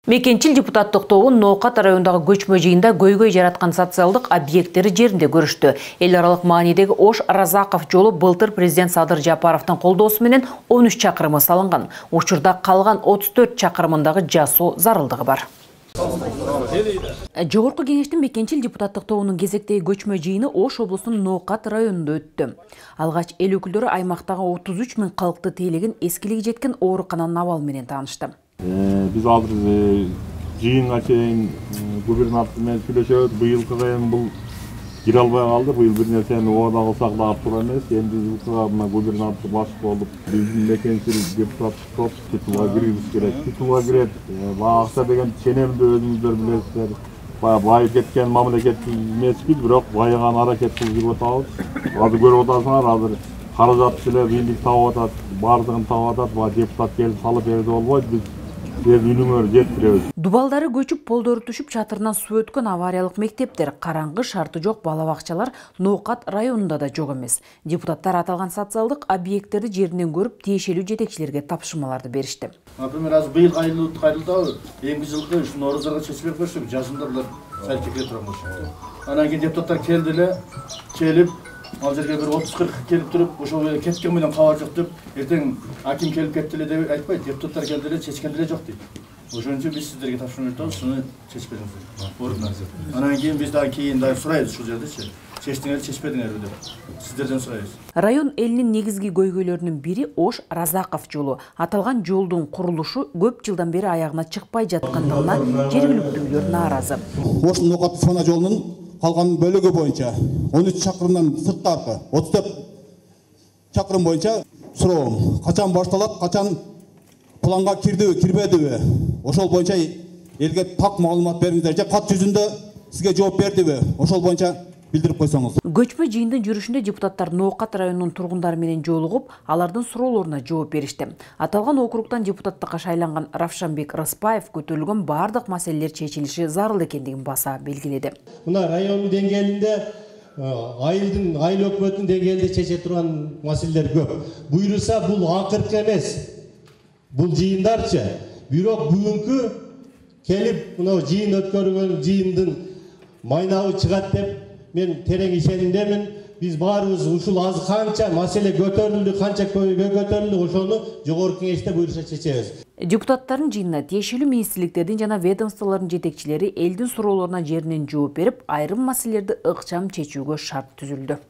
Мекенчил депутаттык тобу Ноокат районундагы көчмө жыйында көйгөй жараткан социалдык объекттери жеринде көрүштү. Эл аралык маанидеги Ош Разаков жолу былтыр президент Садыр Жапаровдун колдоосу менен 13 чакырымы салынган. Учурда калган 34 чакырымындагы жасоо зарылдыгы бар. Жогорку кеңештин мекенчил депутаттык тобунун кезектеги көчмө жыйыны Ош облусунун Ноокат районунда өттү. Алгач эл өкүлдөрү аймактагы 33 000 калкты тейлеген эскилиги жеткен оорукананын абалы менен таанышты. Biz hazır жыйынга чейин губернатор менен сүйлөшөбүз. Быйылкы кайын бул кире албай калды. Быйыл бир нерсени убада кылсак да туура эмес. Эми жылкыга мына губернатор башчы болуп, биздин мекенчил депутаттык топ титулга киргизиш керек. Титулга кирет. Акча деген ченемди өзүңүздөр билесиздер. Бай кеткен мамлекет эмеспиз, бирок байыган аракет кылып жүрүп атабыз. Азыр көрүп атасыңар, азыр каражат эле бийлик таап атат, бардыгын таап атат. Депутат келип салып берди болбойт. Биз Дубалдары көчүп, полдору түшүп, чатырынан суу өткөн авариялык мектептер, караңгы шарты жок балабакчалар Ноокат районунда да жок эмес. Депутаттар аталган социалдык объекттерди жеринен көрүп, тиешелүү жетекчилерге тапшырмаларды беришти. Например, аз быйыл кайрылды, эми жылкы ушу Норозорго чечип берип койсок, жазында булар сәл чекре турган болчу. Анан кийин депутаттар келди эле, келип, ал жерге бир 30-40 келип туруп, ошол кеткен менен кабар жок деп, эртең аким келип кетти эле деп айтпайт, депутаттар келди эле, чечкен деле жок дейт. Ошон үчүн биз сиздерге тапшырма берип атабыз, шуну чечип бериңиздер. Анан кийин биз дагы кийин сурайбыз ушул жердечи. Чечтиңер, чечпедиңерби деп сиздерден сурайбыз. Район элинин негизги көйгөйлөрүнүн бири Ош Разаков жолу. Аталган жолдун курулушу көп жылдан бери аягына чыкпай жаткандыгына жергиликтүүлөр нааразы. Ош Ноокат Фона жолунун калган бөлүгү боюнча 13 чакырымдан сырткаркы 34 чакырым боюнча суроом. Качан башталат, качан планга кирдиби, кирбедиби? Ошол боюнча элге так маалымат бериңиздер. Же кат жүзүндө сизге жооп бердиби? Ошол боюнча билдирип койсоңуз. Көчмө жыйындын жүрүшүндө депутаттар Ноокат районунун тургундары менен жолугуп, алардын суроолоруна жооп беришти. Аталган округтан депутаттыкка шайланган Равшанбек Рыспаев көтөрүлгөн бардык маселелер чечилиши зарыл экендигин баса белгиледи. Мына райондун деңгээлинде айыл өкмөтүнүн деңгээлинде чече турган маселелер көп. Буйруса бул акыркы эмес. Бул жыйындарчы. Бирок бүгүнкү келип мына жыйын өткөргөн жыйындын майнабы чыгат деп мен терең ишенимдемин. Биз баарыбыз ушул аз канча маселе көтөрүлдү, канча көйгөй көтөрүлдү, ошону жогорку кеңеште буйруса чечебиз. Депутаттардын жыйынына тиешелүү министрликтердин жана ведомстволордун жетекчилери элдин суроолоруна жеринен жооп берип, айрым маселелерди ыкчам чечүүгө шарт түзүлдү.